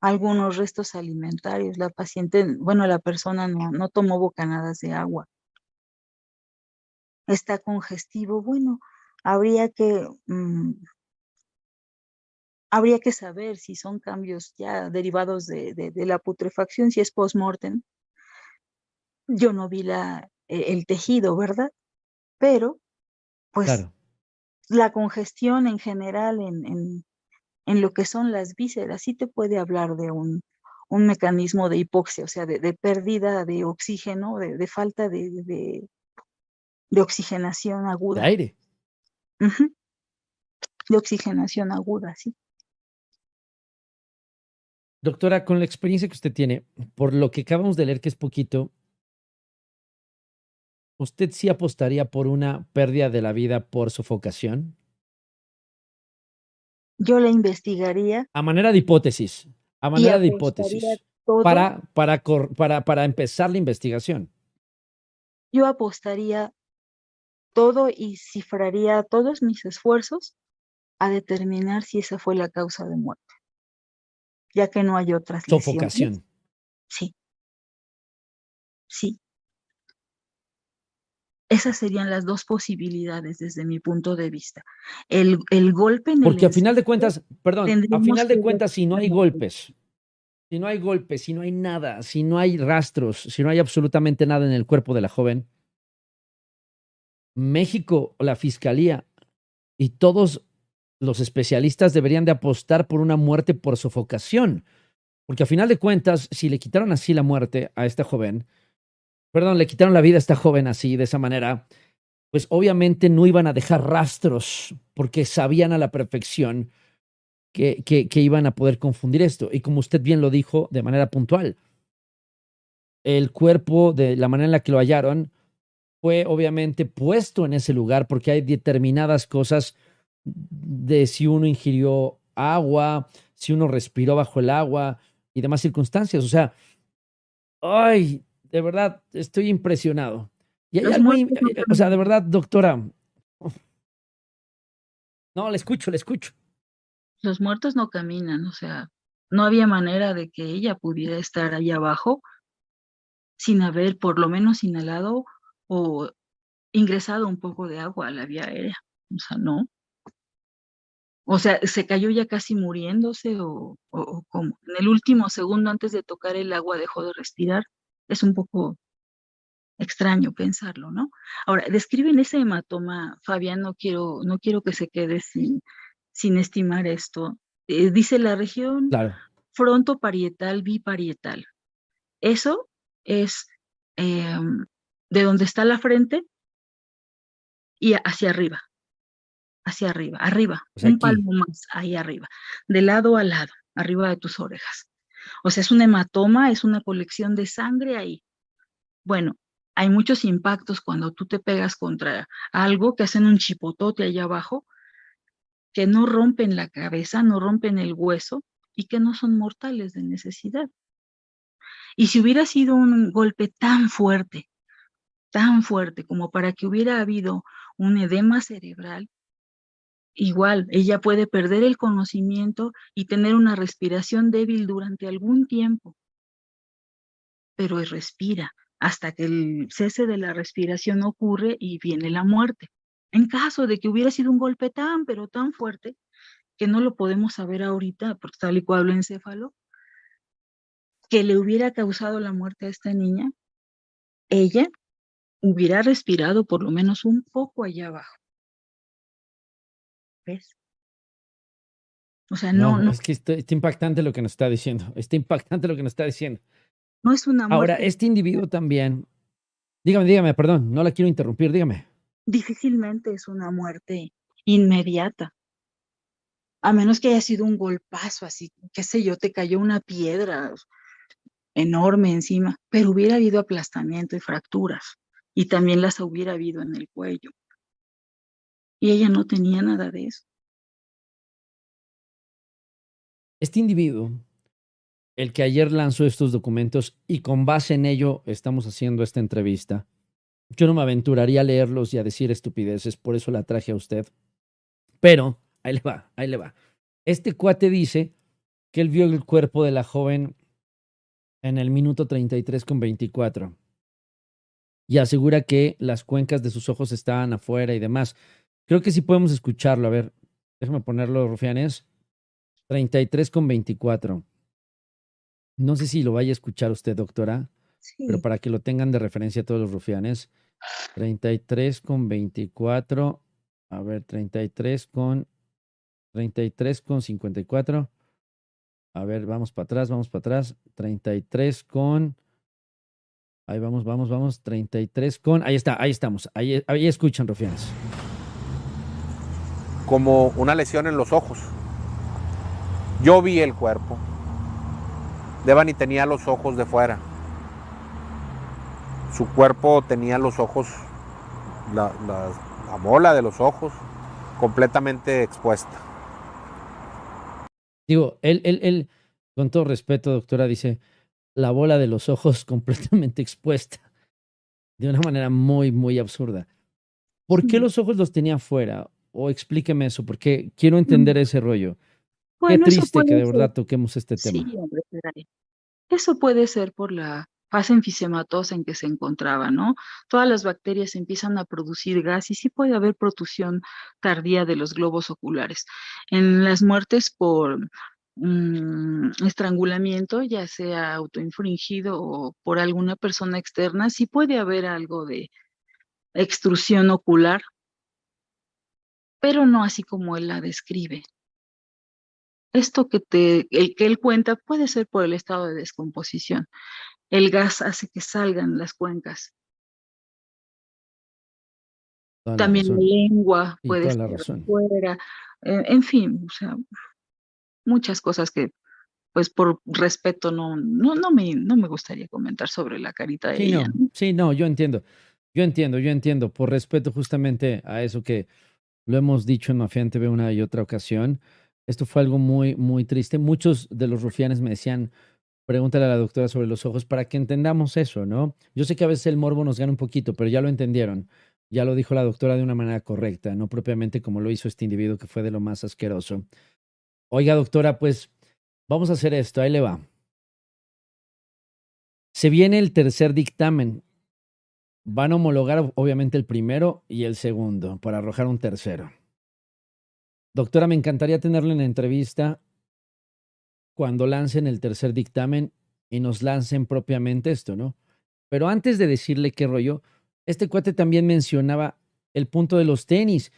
algunos restos alimentarios. La paciente, bueno, la persona no tomó bocanadas de agua. Está congestivo. Bueno, habría que, habría que saber si son cambios ya derivados de la putrefacción, si es postmortem. Yo no vi el tejido, ¿verdad? Pero, pues, Claro. la congestión en general en lo que son las vísceras, sí te puede hablar de un mecanismo de hipoxia, o sea, de pérdida de oxígeno, de falta de oxigenación De aguda. aire. Ujú, de oxigenación aguda, sí. Doctora, con la experiencia que usted tiene, por lo que acabamos de leer, que es poquito, ¿usted sí apostaría por una pérdida de la vida por sofocación? Yo la investigaría A manera de hipótesis, a y manera de hipótesis, apostaría todo, para empezar la investigación. yo apostaría todo y cifraría todos mis esfuerzos a determinar si esa fue la causa de muerte, ya que no hay otras Sofocación. lesiones. Sí, sí. Esas serían las 2 posibilidades desde mi punto de vista. El golpe en el Porque a final de encéfalo cuentas, perdón, a tendríamos final que de ver cuentas, si no hay exactamente. golpes, si no hay golpes, si no hay nada, si no hay rastros, si no hay absolutamente nada en el cuerpo de la joven, México, la fiscalía y todos los especialistas deberían de apostar por una muerte por sofocación, porque a final de cuentas, si le quitaron así la muerte a esta joven, perdón, le quitaron la vida a esta joven así, de esa manera, pues obviamente no iban a dejar rastros, porque sabían a la perfección que iban a poder confundir esto. Y como usted bien lo dijo de manera puntual, el cuerpo, de la manera en la que lo hallaron, fue obviamente puesto en ese lugar porque hay determinadas cosas de si uno ingirió agua, si uno respiró bajo el agua y demás circunstancias. O sea, ay, de verdad, estoy impresionado. Y hay Los algo, muertos no o sea, de caminan, verdad, doctora, no, le escucho, le escucho. los muertos no caminan, o sea, no había manera de que ella pudiera estar ahí abajo sin haber por lo menos inhalado o ingresado un poco de agua a la vía aérea. O sea, no. O sea, ¿se cayó ya casi muriéndose o cómo? En el último segundo antes de tocar el agua dejó de respirar. Es un poco extraño pensarlo, ¿no? Ahora, describen ese hematoma, Fabián, no quiero que se quede sin estimar esto. Dice la región Claro, frontoparietal biparietal. Eso es de donde está la frente y hacia arriba, arriba, o sea, un aquí, palmo más, ahí arriba, de lado a lado, arriba de tus orejas. O sea, es un hematoma, es una colección de sangre ahí. Bueno, hay muchos impactos cuando tú te pegas contra algo que hacen un chipotote allá abajo, que no rompen la cabeza, no rompen el hueso y que no son mortales de necesidad. Y si hubiera sido un golpe tan fuerte como para que hubiera habido un edema cerebral, igual ella puede perder el conocimiento y tener una respiración débil durante algún tiempo, pero respira hasta que el cese de la respiración ocurre y viene la muerte. En caso de que hubiera sido un golpe tan, pero tan fuerte, que no lo podemos saber ahorita, porque está el encéfalo, que le hubiera causado la muerte a esta niña, ella hubiera respirado por lo menos un poco allá abajo, ¿ves? O sea, no, es que está impactante lo que nos está diciendo, está impactante lo que nos está diciendo. no es una Ahora, muerte, este individuo también, dígame, perdón, no la quiero interrumpir, dígame. difícilmente es una muerte inmediata, a menos que haya sido un golpazo así, qué sé yo, te cayó una piedra enorme encima, pero hubiera habido aplastamiento y fracturas, y también las hubiera habido en el cuello, y ella no tenía nada de eso. Este individuo, el que ayer lanzó estos documentos y con base en ello estamos haciendo esta entrevista, yo no me aventuraría a leerlos y a decir estupideces, por eso la traje a usted. Pero, ahí le va, ahí le va. Este cuate dice que él vio el cuerpo de la joven en el minuto 33:24 y asegura que las cuencas de sus ojos estaban afuera y demás. Creo que sí podemos escucharlo. A ver, déjame ponerlo, rufianes. 33:24. No sé si lo vaya a escuchar usted, doctora, pero Sí, para que lo tengan de referencia todos los rufianes. 33:24. A ver, 33:54. A ver, vamos para atrás, vamos para atrás. 33 con. Ahí vamos, vamos, vamos. 33 con. Ahí está, ahí estamos. Ahí escuchan, rufianes. Como una lesión en los ojos. Yo vi el cuerpo. Devani tenía los ojos de fuera. Su cuerpo tenía los ojos, la bola de los ojos, completamente expuesta. Digo, él, con todo respeto, doctora, dice la bola de los ojos completamente expuesta. De una manera muy, muy absurda. ¿Por qué sí. los ojos los tenía afuera? O explíqueme eso, porque quiero Mm, entender ese rollo. Qué Bueno, eso triste que puede de ser. verdad toquemos este Sí, tema. hombre, caray. Eso puede ser por la fase enfisematosa en que se encontraba, ¿no? Todas las bacterias empiezan a producir gas y sí puede haber protrusión tardía de los globos oculares. En las muertes por estrangulamiento, ya sea autoinfringido o por alguna persona externa, sí puede haber algo de extrusión ocular, pero no así como él la describe. Esto el que él cuenta puede ser por el estado de descomposición. El gas hace que salgan las cuencas. Toda la También la razón. lengua Y puede toda la estar razón. afuera, en fin, o sea, muchas cosas que, pues, por respeto no me gustaría comentar sobre la carita de ella, ¿no? Sí, no, yo entiendo. Yo entiendo. Por respeto justamente a eso que lo hemos dicho en Mafián TV una y otra ocasión. Esto fue algo muy, muy triste. Muchos de los rufianes me decían, pregúntale a la doctora sobre los ojos para que entendamos eso, ¿no? Yo sé que a veces el morbo nos gana un poquito, pero ya lo entendieron. Ya lo dijo la doctora de una manera correcta, no propiamente como lo hizo este individuo que fue de lo más asqueroso. Oiga, doctora, pues vamos a hacer esto, ahí le va. Se viene el tercer dictamen. Van a homologar obviamente el primero y el segundo para arrojar un tercero. Doctora, me encantaría tenerle en entrevista cuando lancen el tercer dictamen y nos lancen propiamente esto, ¿no? Pero antes de decirle qué rollo, este cuate también mencionaba el punto de los tenis,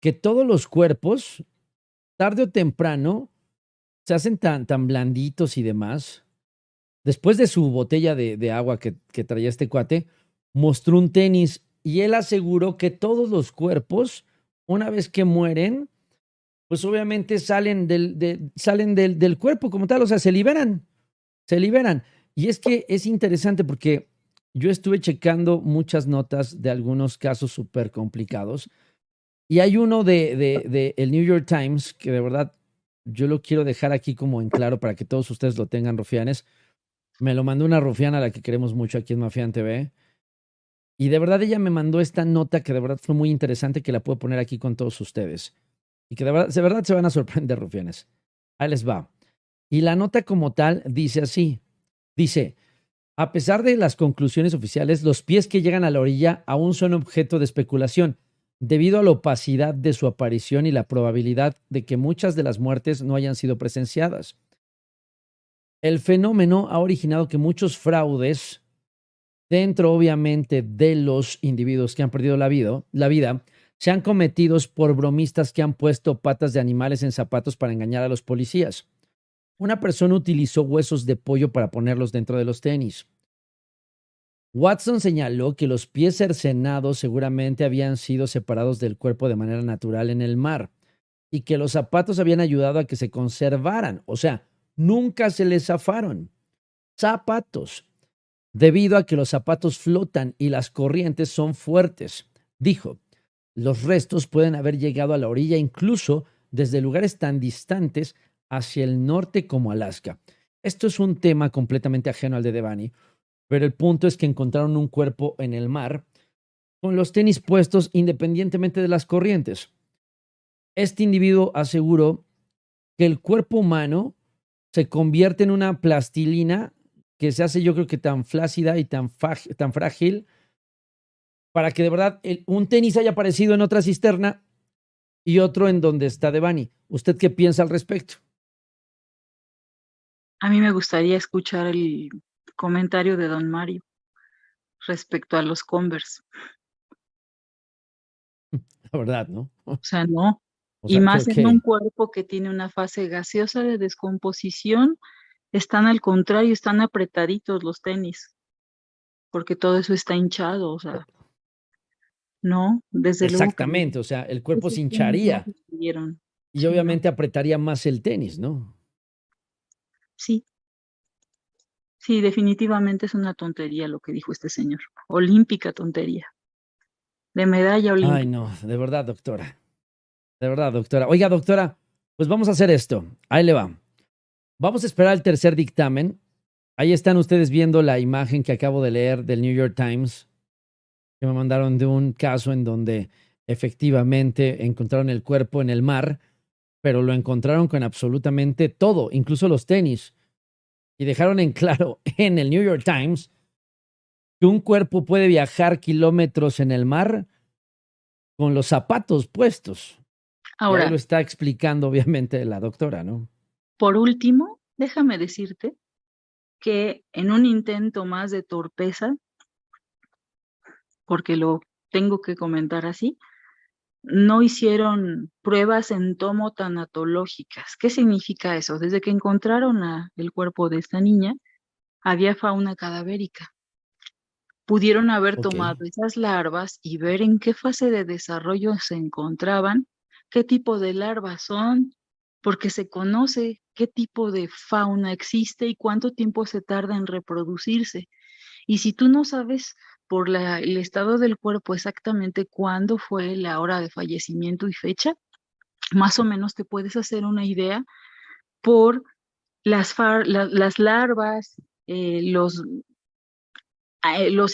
que todos los cuerpos, tarde o temprano, se hacen tan blanditos y demás. Después de su botella de agua que traía este cuate, mostró un tenis y él aseguró que todos los cuerpos, una vez que mueren, pues obviamente salen del cuerpo como tal, o sea, se liberan, se liberan. Y es que es interesante porque yo estuve checando muchas notas de algunos casos súper complicados y hay uno de el New York Times que de verdad yo lo quiero dejar aquí como en claro para que todos ustedes lo tengan, rufianes. Me lo mandó una rufiana a la que queremos mucho aquí en Mafián TV. Y de verdad ella me mandó esta nota que de verdad fue muy interesante que la puedo poner aquí con todos ustedes. Y que de verdad se van a sorprender, rufianes. Ahí les va. Y la nota como tal dice así. Dice, a pesar de las conclusiones oficiales, los pies que llegan a la orilla aún son objeto de especulación, debido a la opacidad de su aparición y la probabilidad de que muchas de las muertes no hayan sido presenciadas. El fenómeno ha originado que muchos fraudes, dentro obviamente de los individuos que han perdido la vida, sean cometidos por bromistas que han puesto patas de animales en zapatos para engañar a los policías. Una persona utilizó huesos de pollo para ponerlos dentro de los tenis. Watson señaló que los pies cercenados seguramente habían sido separados del cuerpo de manera natural en el mar y que los zapatos habían ayudado a que se conservaran. O sea, nunca se les zafaron. Zapatos. Debido a que los zapatos flotan y las corrientes son fuertes. Dijo, los restos pueden haber llegado a la orilla incluso desde lugares tan distantes hacia el norte como Alaska. Esto es un tema completamente ajeno al de Devani, pero el punto es que encontraron un cuerpo en el mar con los tenis puestos independientemente de las corrientes. Este individuo aseguró que el cuerpo humano se convierte en una plastilina que se hace, yo creo que tan flácida y tan frágil, para que de verdad un tenis haya aparecido en otra cisterna y otro en donde está Devani. ¿Usted qué piensa al respecto? A mí me gustaría escuchar el comentario de don Mario respecto a los Converse. La verdad, ¿no? O sea, no. O Y sea, creo más en un que cuerpo que tiene una fase gaseosa de descomposición, están al contrario, están apretaditos los tenis, porque todo eso está hinchado, o sea, no, desde luego que no. exactamente, o sea, el cuerpo se Esos tenis no hincharía se subieron. y Sí, no. obviamente apretaría más el tenis, ¿no? Sí, sí, definitivamente es una tontería lo que dijo este señor. Olímpica tontería, de medalla Ay, olímpica. no, de verdad, doctora. De verdad, doctora. Oiga, doctora, pues vamos a hacer esto. Ahí le va. Vamos a esperar el tercer dictamen. Ahí están ustedes viendo la imagen que acabo de leer del New York Times, que me mandaron de un caso en donde efectivamente encontraron el cuerpo en el mar, pero lo encontraron con absolutamente todo, incluso los tenis. Y dejaron en claro en el New York Times que un cuerpo puede viajar kilómetros en el mar con los zapatos puestos. Y ahí lo Ahora, está explicando obviamente la doctora, ¿no? por último, déjame decirte que en un intento más de torpeza, porque lo tengo que comentar así, no hicieron pruebas entomotanatológicas. ¿Qué significa eso? Desde que encontraron el cuerpo de esta niña, había fauna cadavérica. Pudieron haber Ok. tomado esas larvas y ver en qué fase de desarrollo se encontraban, qué tipo de larvas son, porque se conoce qué tipo de fauna existe y cuánto tiempo se tarda en reproducirse. Y si tú no sabes por el estado del cuerpo exactamente cuándo fue la hora de fallecimiento y fecha, más o menos te puedes hacer una idea por las larvas, los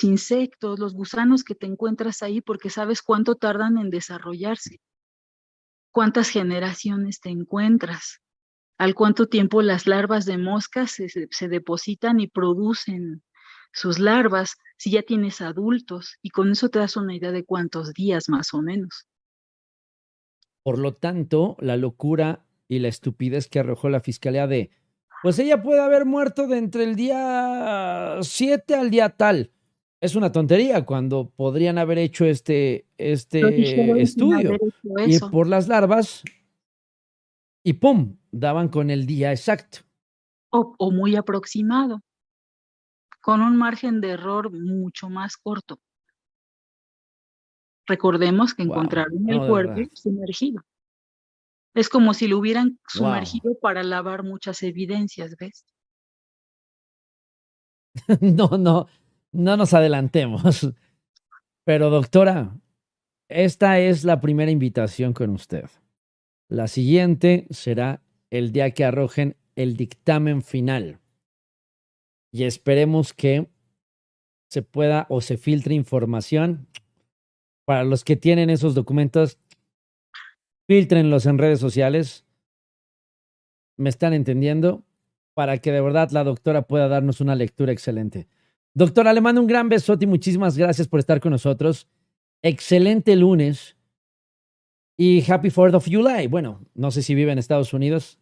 insectos, los gusanos que te encuentras ahí, porque sabes cuánto tardan en desarrollarse, cuántas generaciones te encuentras, al cuánto tiempo las larvas de moscas se depositan y producen sus larvas, si ya tienes adultos, y con eso te das una idea de cuántos días más o menos. Por lo tanto, la locura y la estupidez que arrojó la fiscalía de, pues ella puede haber muerto de entre el día 7 al día tal. Es una tontería cuando podrían haber hecho Lo este dijeron sin haber estudio. hecho Ir eso, por las larvas y ¡pum! Daban con el día exacto. o muy aproximado, con un margen de error mucho más corto. Recordemos que Wow. encontraron el No, de cuerpo verdad. sumergido. Es como si lo hubieran Wow. sumergido para lavar muchas evidencias, ¿ves? No, no, no nos adelantemos. Pero doctora, esta es la primera invitación con usted. La siguiente será el día que arrojen el dictamen final. Y esperemos que se pueda o se filtre información. Para los que tienen esos documentos, filtrenlos en redes sociales. ¿Me están entendiendo? Para que de verdad la doctora pueda darnos una lectura excelente. Doctora, le mando un gran besote y muchísimas gracias por estar con nosotros. Excelente lunes y Happy 4th of July. Bueno, no sé si vive en Estados Unidos,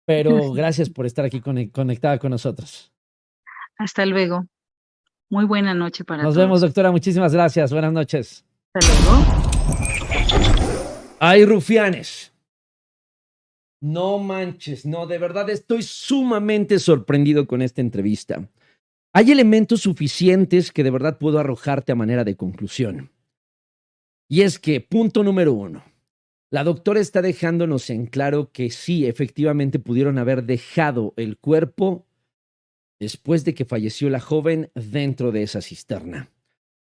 pero gracias por estar aquí conectada con nosotros. Hasta luego. Muy buena noche para Nos vemos, todos. doctora. Muchísimas gracias. Buenas noches. Hasta luego. Ay, rufianes. No manches, no, de verdad estoy sumamente sorprendido con esta entrevista. Hay elementos suficientes que de verdad puedo arrojarte a manera de conclusión. Y es que, punto número 1, la doctora está dejándonos en claro que sí, efectivamente pudieron haber dejado el cuerpo después de que falleció la joven dentro de esa cisterna.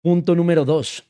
Punto número 2,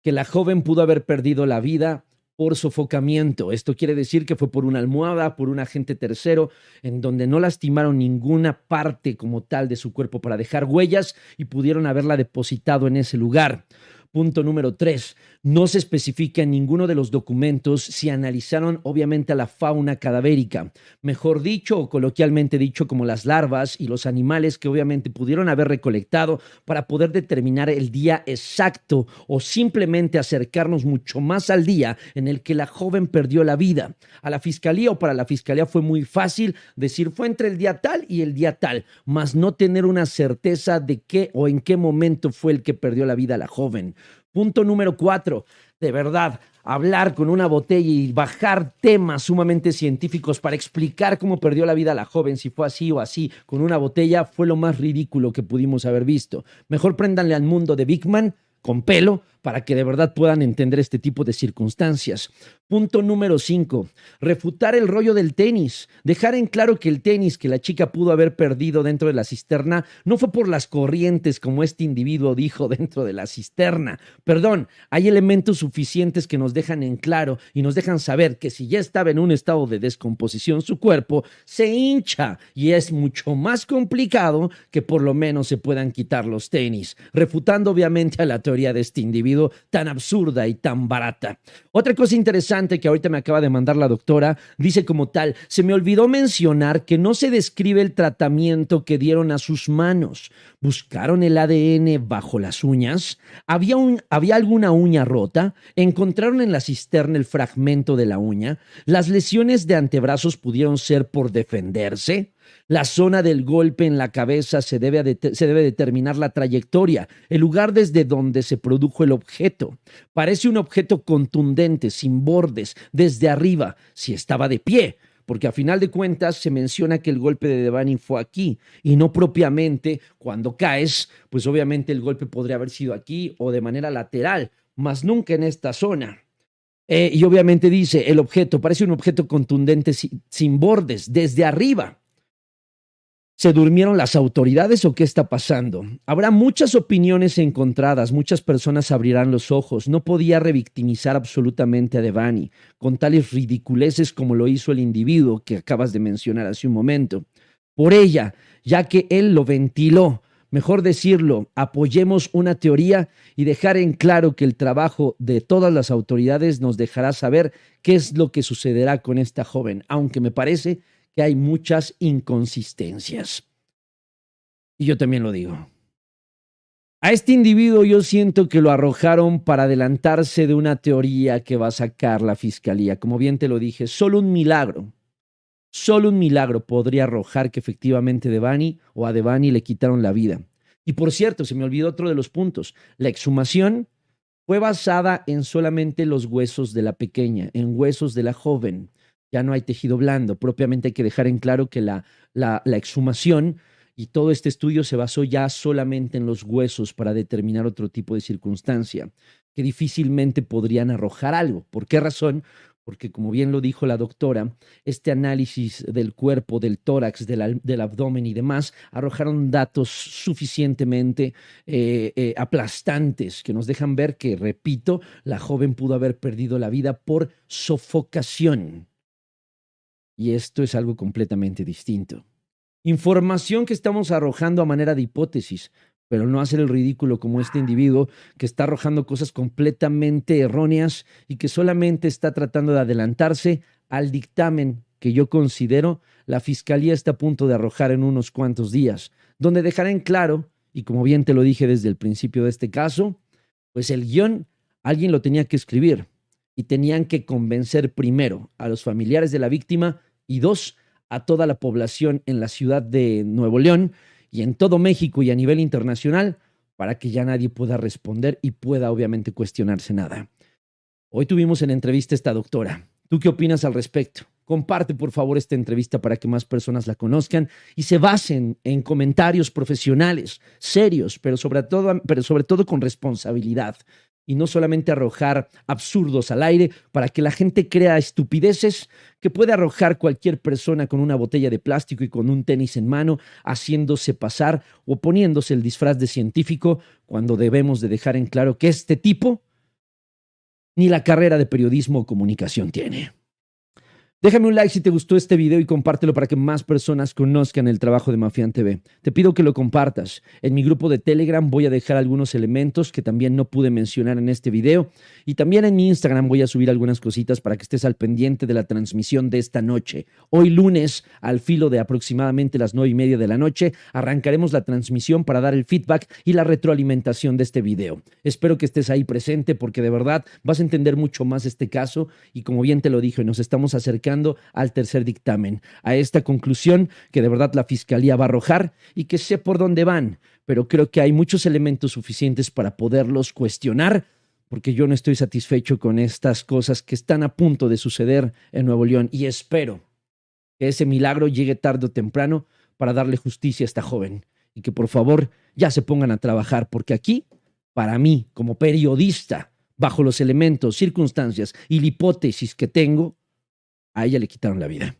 que la joven pudo haber perdido la vida por sofocamiento. Esto quiere decir que fue por una almohada, por un agente tercero, en donde no lastimaron ninguna parte como tal de su cuerpo para dejar huellas y pudieron haberla depositado en ese lugar. Punto número 3. No se especifica en ninguno de los documentos si analizaron obviamente a la fauna cadavérica, mejor dicho o coloquialmente dicho como las larvas y los animales que obviamente pudieron haber recolectado para poder determinar el día exacto o simplemente acercarnos mucho más al día en el que la joven perdió la vida. A la fiscalía o para la fiscalía fue muy fácil decir fue entre el día tal y el día tal, mas no tener una certeza de qué o en qué momento fue el que perdió la vida la joven. Punto número 4. De verdad, hablar con una botella y bajar temas sumamente científicos para explicar cómo perdió la vida la joven, si fue así o así, con una botella, fue lo más ridículo que pudimos haber visto. Mejor préndanle al mundo de Big Man con pelo para que de verdad puedan entender este tipo de circunstancias. Punto número 5. Refutar el rollo del tenis. Dejar en claro que el tenis que la chica pudo haber perdido dentro de la cisterna no fue por las corrientes como este individuo dijo dentro de la cisterna. Perdón, hay elementos suficientes que nos dejan en claro y nos dejan saber que si ya estaba en un estado de descomposición su cuerpo, se hincha y es mucho más complicado que por lo menos se puedan quitar los tenis, refutando obviamente a la teoría de este individuo tan absurda y tan barata. Otra cosa interesante que ahorita me acaba de mandar la doctora, dice como tal, se me olvidó mencionar que no se describe el tratamiento que dieron a sus manos. ¿Buscaron el ADN bajo las uñas? ¿Había alguna uña rota? ¿Encontraron en la cisterna el fragmento de la uña? ¿Las lesiones de antebrazos pudieron ser por defenderse? La zona del golpe en la cabeza se debe determinar la trayectoria, el lugar desde donde se produjo el objeto. Parece un objeto contundente, sin bordes, desde arriba, si estaba de pie, porque a final de cuentas se menciona que el golpe de Devani fue aquí y no propiamente cuando caes, pues obviamente el golpe podría haber sido aquí o de manera lateral, mas nunca en esta zona. Y obviamente dice, el objeto parece un objeto contundente sin bordes, desde arriba. ¿Se durmieron las autoridades o qué está pasando? Habrá muchas opiniones encontradas, muchas personas abrirán los ojos. No podía revictimizar absolutamente a Devani con tales ridiculeces como lo hizo el individuo que acabas de mencionar hace un momento. Por ella, ya que él lo ventiló, mejor decirlo, apoyemos una teoría y dejar en claro que el trabajo de todas las autoridades nos dejará saber qué es lo que sucederá con esta joven, aunque me parece que hay muchas inconsistencias. Y yo también lo digo. A este individuo yo siento que lo arrojaron para adelantarse de una teoría que va a sacar la fiscalía. Como bien te lo dije, solo un milagro podría arrojar que efectivamente a Devani le quitaron la vida. Y por cierto, se me olvidó otro de los puntos. La exhumación fue basada en solamente los huesos de la pequeña, en huesos de la joven. Ya no hay tejido blando. Propiamente hay que dejar en claro que la exhumación y todo este estudio se basó ya solamente en los huesos para determinar otro tipo de circunstancia, que difícilmente podrían arrojar algo. ¿Por qué razón? Porque como bien lo dijo la doctora, este análisis del cuerpo, del tórax, del abdomen y demás, arrojaron datos suficientemente aplastantes que nos dejan ver que, repito, la joven pudo haber perdido la vida por sofocación. Y esto es algo completamente distinto. Información que estamos arrojando a manera de hipótesis, pero no hacer el ridículo como este individuo que está arrojando cosas completamente erróneas y que solamente está tratando de adelantarse al dictamen que yo considero la fiscalía está a punto de arrojar en unos cuantos días, donde dejará en claro, y como bien te lo dije desde el principio de este caso, pues el guión alguien lo tenía que escribir y tenían que convencer primero a los familiares de la víctima y dos, a toda la población en la ciudad de Nuevo León y en todo México y a nivel internacional para que ya nadie pueda responder y pueda obviamente cuestionarse nada. Hoy tuvimos en entrevista a esta doctora. ¿Tú qué opinas al respecto? Comparte por favor esta entrevista para que más personas la conozcan y se basen en comentarios profesionales, serios, pero sobre todo con responsabilidad. Y no solamente arrojar absurdos al aire para que la gente crea estupideces que puede arrojar cualquier persona con una botella de plástico y con un tenis en mano, haciéndose pasar o poniéndose el disfraz de científico, cuando debemos de dejar en claro que este tipo ni la carrera de periodismo o comunicación tiene. Déjame un like si te gustó este video y compártelo para que más personas conozcan el trabajo de Mafián TV. Te pido que lo compartas. En mi grupo de Telegram voy a dejar algunos elementos que también no pude mencionar en este video. Y también en mi Instagram voy a subir algunas cositas para que estés al pendiente de la transmisión de esta noche. Hoy lunes, al filo de aproximadamente las 9:30 de la noche, arrancaremos la transmisión para dar el feedback y la retroalimentación de este video. Espero que estés ahí presente porque de verdad vas a entender mucho más este caso y como bien te lo dije, nos estamos acercando al tercer dictamen, a esta conclusión que de verdad la Fiscalía va a arrojar y que sé por dónde van, pero creo que hay muchos elementos suficientes para poderlos cuestionar, porque yo no estoy satisfecho con estas cosas que están a punto de suceder en Nuevo León y espero que ese milagro llegue tarde o temprano para darle justicia a esta joven y que por favor ya se pongan a trabajar, porque aquí, para mí, como periodista, bajo los elementos, circunstancias y la hipótesis que tengo, a ella le quitaron la vida.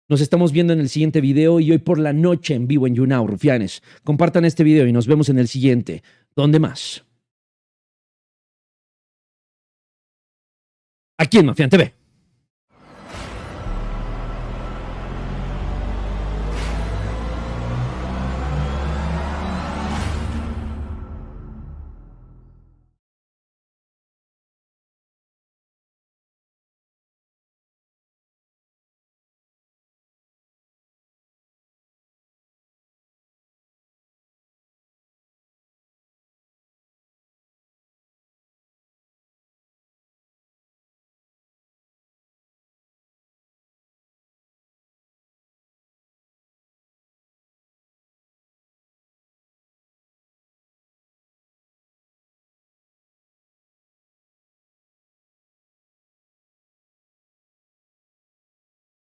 Nos estamos viendo en el siguiente video y hoy por la noche en vivo en YouNow, rufianes. Compartan este video y nos vemos en el siguiente. ¿Dónde más? Aquí en Mafián TV.